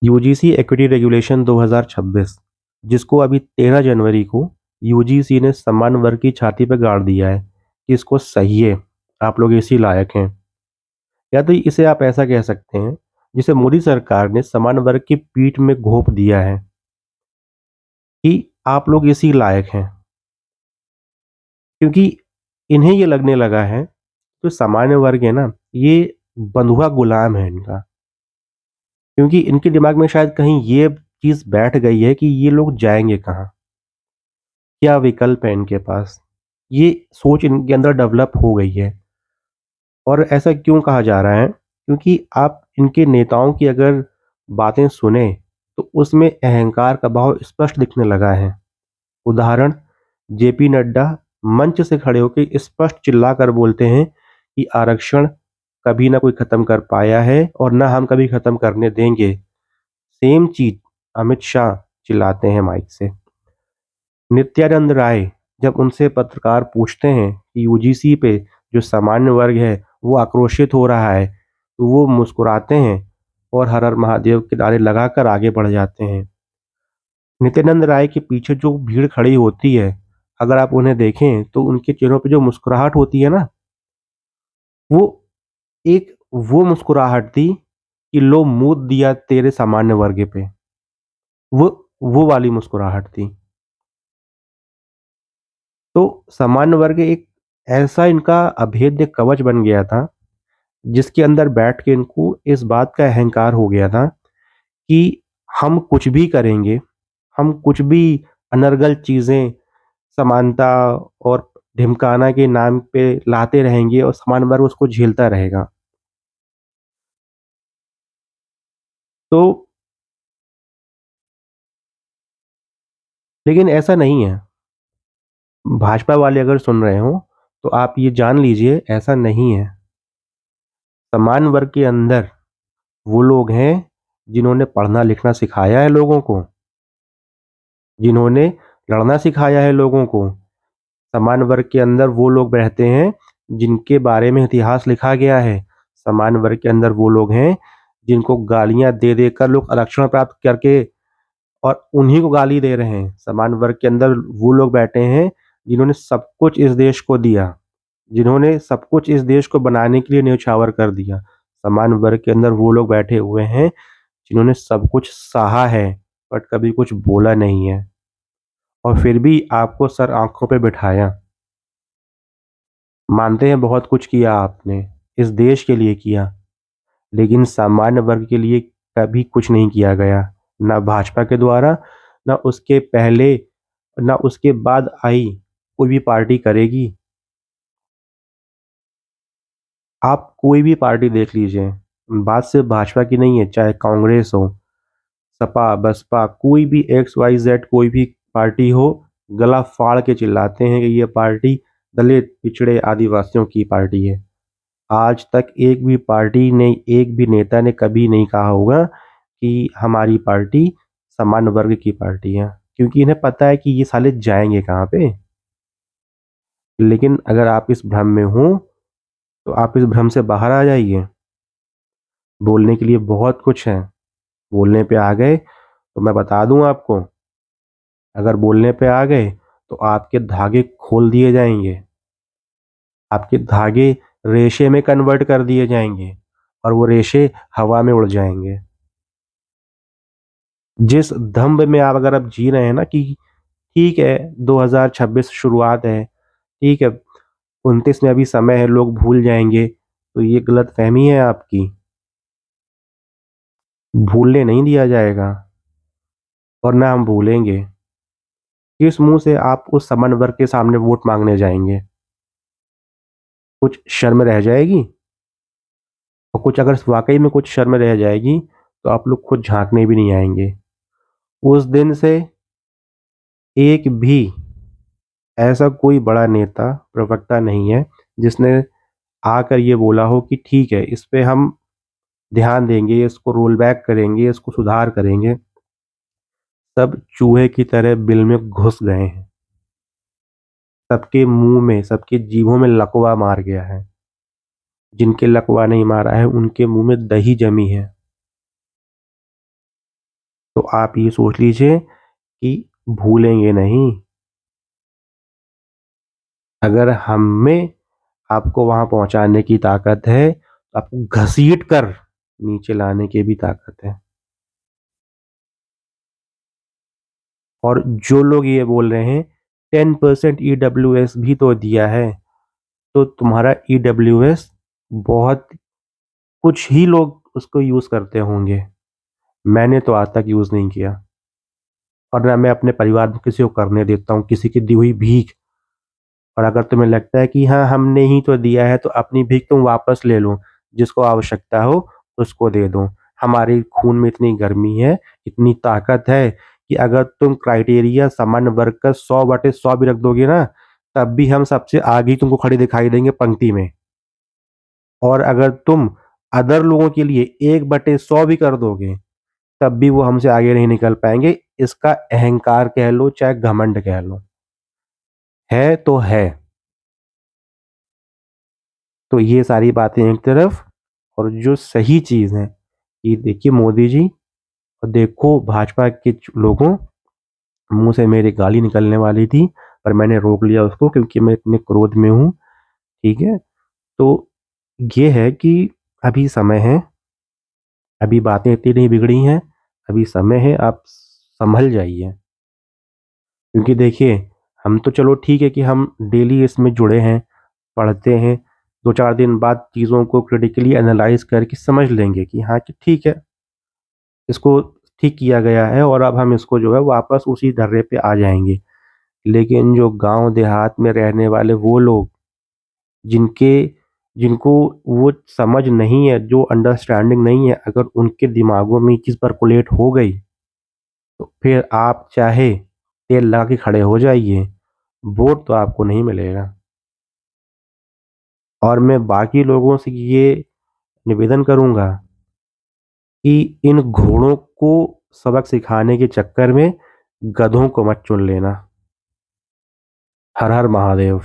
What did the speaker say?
UGC equity regulation 2026, जिसको अभी 13 जनवरी को यूजीसी ने समान वर्ग की छाती पर गाड़ दिया है कि इसको सही है, आप लोग इसी लायक हैं। या तो इसे आप ऐसा कह सकते हैं, जिसे मोदी सरकार ने समान वर्ग की पीठ में घोंप दिया है कि आप लोग इसी लायक हैं, क्योंकि इन्हें ये लगने लगा है जो सामान्य वर्ग है ना, ये बंधुआ गुलाम है इनका। क्योंकि इनके दिमाग में शायद कहीं ये चीज़ बैठ गई है कि ये लोग जाएँगे कहाँ? क्या विकल्प है इनके पास? ये सोच इनके अंदर डेवलप हो गई है। और ऐसा क्यों कहा जा रहा है? क्योंकि आप इनके नेताओं की अगर बातें सुने, तो उसमें अहंकार का भाव स्पष्ट दिखने लगा है। उदाहरण, जेपी नड्डा मंच से खड़े होके स्पष्ट चिल्लाकर बोलते हैं कि आरक्षण कभी ना कोई खत्म कर पाया है और ना हम कभी खत्म करने देंगे। सेम चीज़ अमित शाह चिल्लाते हैं माइक से। नित्यानंद राय जब उनसे पत्रकार पूछते हैं कि यूजीसी पे जो सामान्य वर्ग है वो आक्रोशित हो रहा है, तो वो मुस्कुराते हैं और हर हर महादेव के नारे लगाकर आगे बढ़ जाते हैं। नित्यानंद राय के पीछे जो भीड़ खड़ी होती है, अगर आप उन्हें देखें तो उनके चेहरों पे जो मुस्कुराहट होती है ना, वो एक वो मुस्कुराहट थी कि लो मुँह दिया तेरे सामान्य वर्ग पे। वो वो वाली मुस्कुराहट थी। तो सामान्य वर्ग एक ऐसा इनका अभेद्य कवच बन गया था, जिसके अंदर बैठ के इनको इस बात का अहंकार हो गया था कि हम कुछ भी करेंगे, हम कुछ भी अनर्गल चीज़ें समानता और ढिमकाना के नाम पे लाते रहेंगे और सामान्य वर्ग उसको झेलता रहेगा। तो लेकिन ऐसा नहीं है। भाजपा वाले अगर सुन रहे हों, तो आप ये जान लीजिए ऐसा नहीं है। समान वर्ग के अंदर वो लोग हैं जिन्होंने पढ़ना-लिखना सिखाया है लोगों को, जिन्होंने लड़ना सिखाया है लोगों को। समान वर्ग के अंदर वो लोग रहते हैं जिनके बारे में इतिहास लिखा गया है। समान वर्ग के अंदर वो लोग हैं जिनको गालियाँ दे-दे कर लोग आरक्षण प्राप्त करके और उन्हीं को गाली दे रहे हैं। समान वर्ग के अंदर वो लोग बैठे हैं जिन्होंने सब कुछ इस देश को दिया, जिन्होंने सब कुछ इस देश को बनाने के लिए न्योछावर कर दिया। समान वर्ग के अंदर वो लोग बैठे हुए हैं जिन्होंने सब कुछ सहा है, बट कभी कुछ बोला नहीं है और फिर भी आपको सर आँखों पे बिठाया। मानते हैं बहुत कुछ किया आपने, इस देश के लिए किया, लेकिन सामान्य वर्ग के लिए कभी कुछ नहीं किया गया। ना भाजपा के द्वारा, ना उसके पहले, ना उसके बाद आई कोई भी पार्टी करेगी। आप कोई भी पार्टी देख लीजिए, बात सिर्फ भाजपा की नहीं है, चाहे कांग्रेस हो, सपा, बसपा, कोई भी एक्स वाई जेड कोई भी पार्टी हो, गला फाड़ के चिल्लाते हैं कि ये पार्टी दलित, पिछड़े, आदिवासियों की पार्टी है। आज तक एक भी पार्टी ने, एक भी नेता ने कभी नहीं कहा होगा कि हमारी पार्टी सामान्य वर्ग की पार्टी है, क्योंकि इन्हें पता है कि ये साले जाएँगे कहाँ पे। लेकिन अगर आप इस भ्रम में हो, तो आप इस भ्रम से बाहर आ जाइए। बोलने के लिए बहुत कुछ है, बोलने पे आ गए तो मैं बता दूँ आपको, अगर बोलने पे आ गए तो आपके धागे खोल दिए जाएँगे, आपके धागे रेशे में कन्वर्ट कर दिए जाएँगे और वो रेशे हवा में उड़ जाएँगे। जिस दंभ में आप अगर आप जी रहे हैं ना कि ठीक है 2026 शुरुआत है, ठीक है 29 में अभी समय है, लोग भूल जाएँगे, तो ये गलतफ़हमी है आपकी। भूलने नहीं दिया जाएगा और ना हम भूलेंगे। किस मुँह से आप उस समान वर्ग के सामने वोट माँगने जाएँगे? कुछ शर्म रह जाएगी? और कुछ अगर वाक़ई में कुछ शर्म रह जाएगी, तो आप लोग खुद झाँकने भी नहीं आएँगे। उस दिन से एक भी ऐसा कोई बड़ा नेता, प्रवक्ता नहीं है, जिसने आकर ये बोला हो कि ठीक है, इस पे हम ध्यान देंगे, इसको रोल बैक करेंगे, इसको सुधार करेंगे। सब चूहे की तरह बिल में घुस गए हैं। सबके मुँह में, सबकी जीभों में लकवा मार गया है। जिनके लकवा नहीं मारा है, उनके मुँह में दही जमी है। तो आप ये सोच लीजिए कि भूलेंगे नहीं। अगर हम में आपको वहाँ पहुँचाने की ताकत है, तो आपको घसीट कर नीचे लाने की भी ताकत है। और जो लोग ये बोल रहे हैं 10% ईडब्ल्यूएस भी तो दिया है, तो तुम्हारा ईडब्ल्यूएस बहुत कुछ ही लोग उसको यूज़ करते होंगे। मैंने तो आज तक यूज़ नहीं किया और ना मैं अपने परिवार में किसी को करने देता हूँ, किसी की दी हुई भीख। और अगर तुम्हें लगता है कि हाँ, हमने ही तो दिया है तो अपनी भीख तुम वापस ले लो, जिसको आवश्यकता हो उसको दे दो। हमारे खून में इतनी गर्मी है, इतनी ताकत है कि अगर तुम क्राइटेरिया सामान्य वर्ग का 100/100 भी रख दोगे ना, तब भी हम सबसे आगे ही तुमको खड़े दिखाई देंगे पंक्ति में। और अगर तुम अदर लोगों के लिए 1/100 भी कर दोगे, तब भी वो हमसे आगे नहीं निकल पाएँगे। इसका अहंकार कह लो चाहे घमंड कह लो। है तो है। तो ये सारी बातें एक तरफ, और जो सही चीज़ है कि देखिए मोदी जी और देखो भाजपा के लोगों, मुंह से मेरी गाली निकलने वाली थी पर मैंने रोक लिया उसको क्योंकि मैं इतने क्रोध में हूँ। ठीक है, तो ये है कि अभी समय है, अभी बातें इतनी नहीं बिगड़ी हैं, अभी समय है, आप संभल जाइए। क्योंकि देखिए, हम तो चलो ठीक है कि हम डेली इसमें जुड़े हैं, पढ़ते हैं, 2-4 दिन बाद चीज़ों को क्रिटिकली एनालाइज़ करके समझ लेंगे कि हाँ, कि ठीक है, इसको ठीक किया गया है और अब हम इसको जो है वापस उसी ढर्रे पे आ जाएँगे। लेकिन जो गाँव देहात में रहने वाले वो लोग, जिनके जिनको वो समझ नहीं है, जो अंडरस्टैंडिंग नहीं है, अगर उनके दिमागों में ये चीज़ परकोलेट हो गई, तो फिर आप चाहे तेल लगा के खड़े हो जाइए, वोट तो आपको नहीं मिलेगा। और मैं बाकी लोगों से ये निवेदन करूँगा कि इन घोड़ों को सबक सिखाने के चक्कर में गधों को मत चुन लेना। हर हर महादेव।